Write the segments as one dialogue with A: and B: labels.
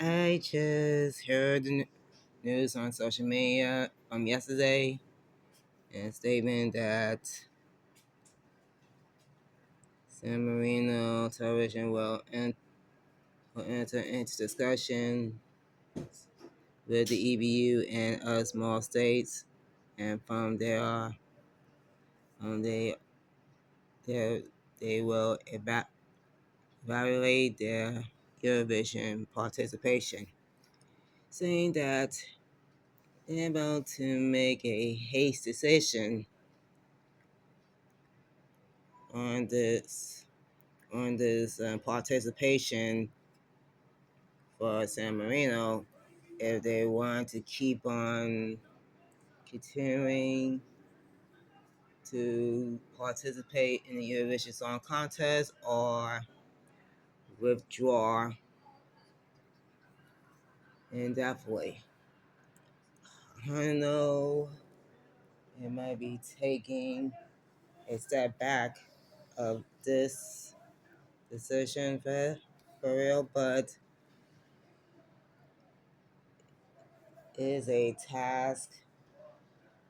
A: I just heard the news on social media from yesterday and a statement that San Marino television will enter into discussion with the EBU and other small states, and from there, um, they they they will evaluate their Eurovision participation, saying that they're about to make a haste decision on this participation for San Marino if they want to keep on continuing to participate in the Eurovision Song Contest or withdraw indefinitely. I know it might be taking a step back of this decision for real, but it is a task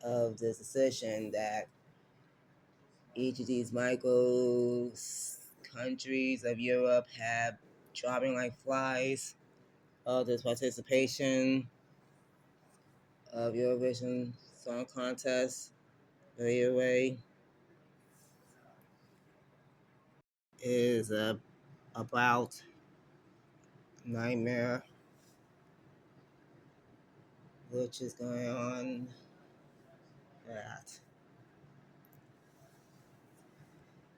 A: of this decision that each of these Michaels countries of Europe have dropping like flies of this participation of Eurovision Song Contest. Either way is about nightmare which is going on that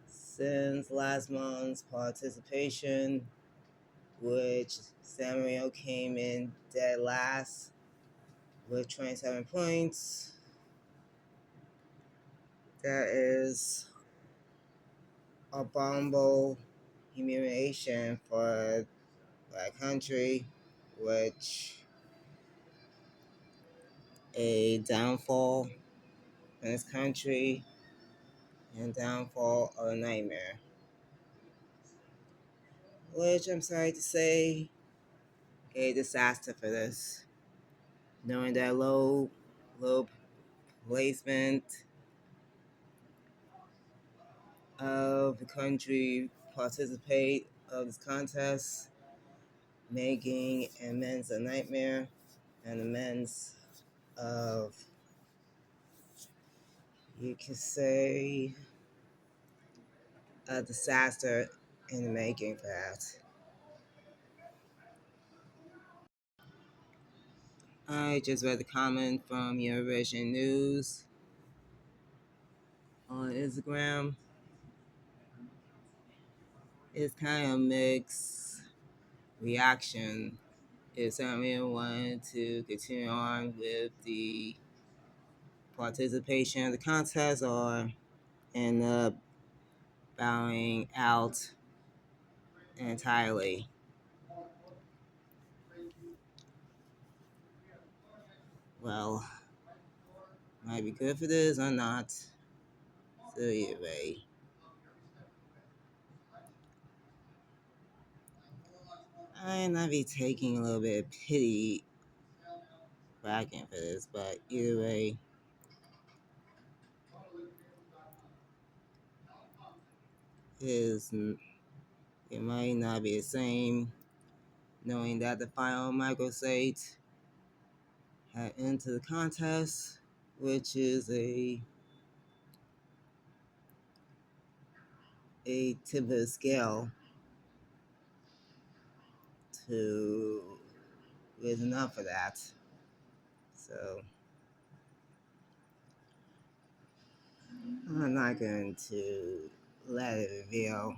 A: since last month's participation, which San Marino came in dead last with 27 points. That is abominable humiliation for that country, which a downfall in this country and downfall of a nightmare. Which I'm sorry to say, a disaster for this. Knowing that low placement of the country participate of this contest, making immense a nightmare and immense of, you can say, a disaster in the making for that. I just read the comment from Eurovision News on Instagram. It's kind of mixed reaction. If someone wanted to continue on with the participation of the contest or end up bowing out entirely. Well, might be good for this or not. So either way. I might be taking a little bit of pity backing for this, but either way, is it might not be the same knowing that the final microstate had entered the contest, which is a tip of the scale to is enough for that. So I'm not going to let it reveal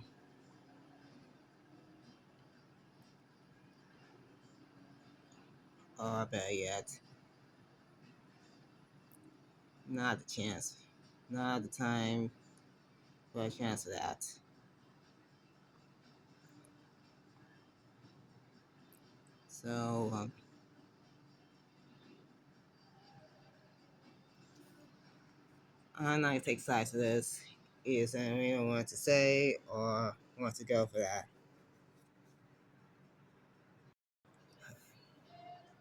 A: or better yet, not the chance, not the time for a chance for that. So I'm not gonna take sides for this. either San Marino want to say or want to go for that.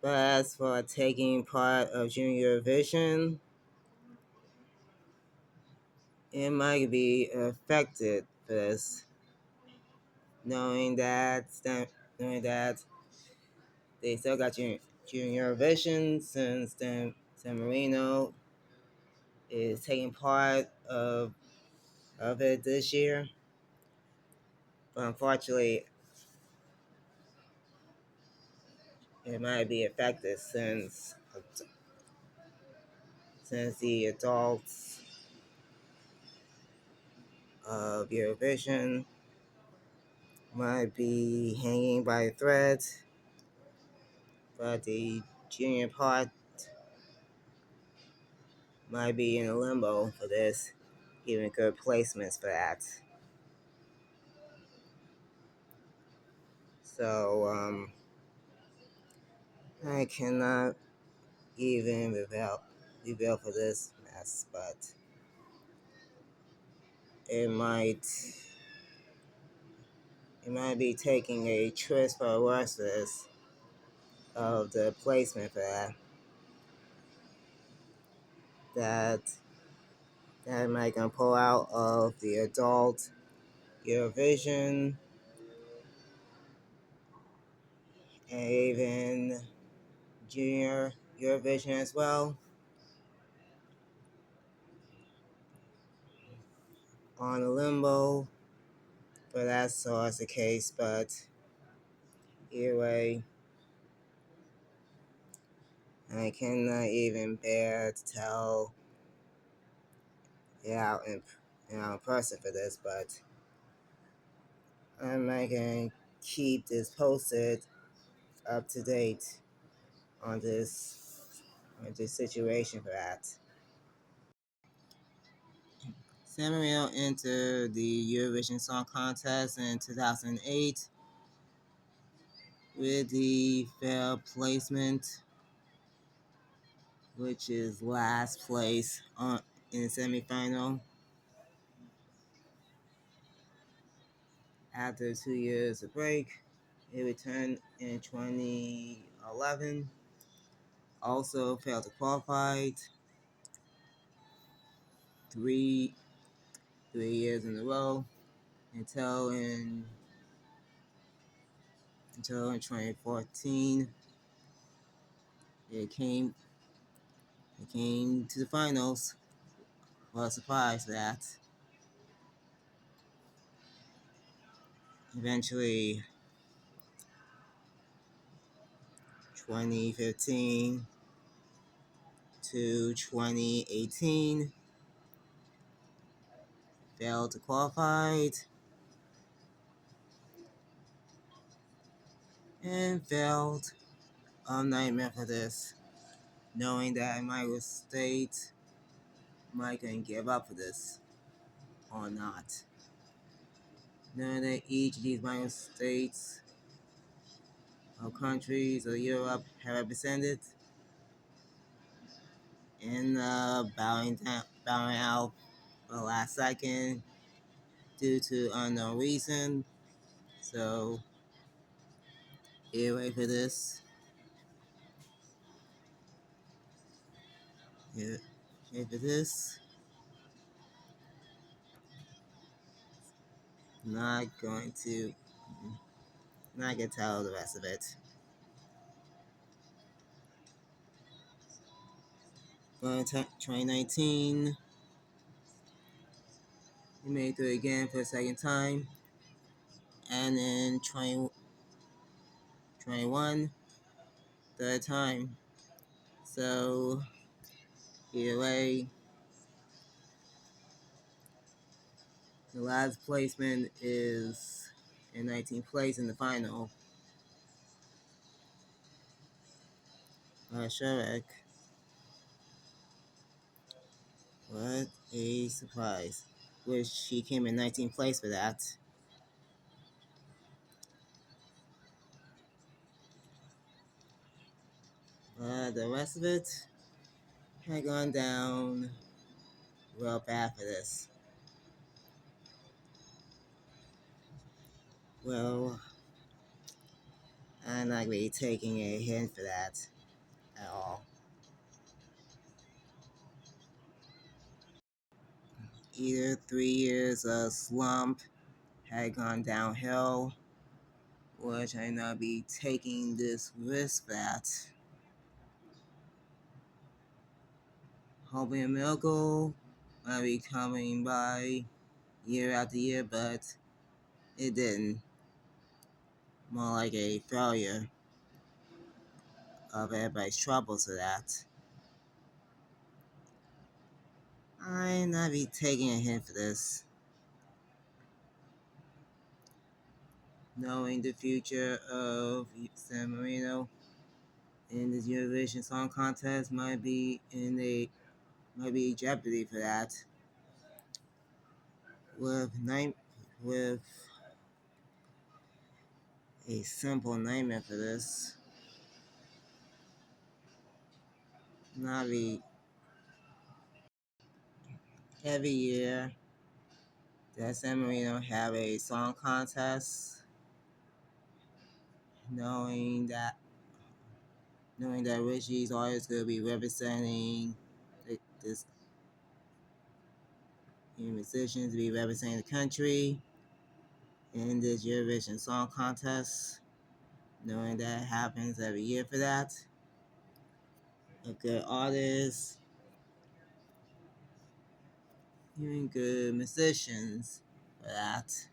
A: But as for taking part of Junior Vision, it might be affected for this, knowing that knowing that they still got Junior Vision since San Marino is taking part of it this year. But unfortunately, it might be affected since the adults of Eurovision might be hanging by a thread, but the junior part might be in a limbo for this, giving good placements for that. So I cannot even reveal for this mess, but it might it might be taking a twist for the worse for this of the placement for that that might gonna pull out of the adult Eurovision and even junior Eurovision as well on a limbo. But that's always the case. But either way, I cannot even bear to tell it out in person for this. But I'm not gonna keep this posted up to date on this situation for that. San Marino entered the Eurovision Song Contest in 2008 with the failed placement, which is last place in the semifinal. After 2 years of break, it returned in 2011. Also failed to qualify three 3 years in a row until in 2014 it came to the finals. Well, surprised that eventually 2015 to 2018 failed to qualify and failed a nightmare for this, knowing that Michael State might gonna give up for this or not. Knowing that each of these Michael States or countries or Europe have represented and bowing out for the last second due to unknown reason. So anyway for this. Yeah, for this. Not going to not gonna tell the rest of it. Going to 2019, we made it through again for a second time. And in 2021, third time. So either way, the last placement is in 19th place in the final. Sherek. What a surprise. Which she came in 19th place for that. But the rest of it had gone down real bad for this. Well, I'm not really taking a hint for that at all. Either 3 years of slump had gone downhill, which I not be taking this risk that hoping a miracle might be coming by year after year, but it didn't. More like a failure of everybody's troubles for that. I not be taking a hint for this. Knowing the future of San Marino in this Eurovision Song Contest might be jeopardy for that. With night with a simple nightmare for this. Not be every year that San Marino have a song contest, knowing that Richie's always gonna be representing this musicians be representing the country in this Eurovision Song Contest, knowing that happens every year for that. A good artist, even good musicians for that.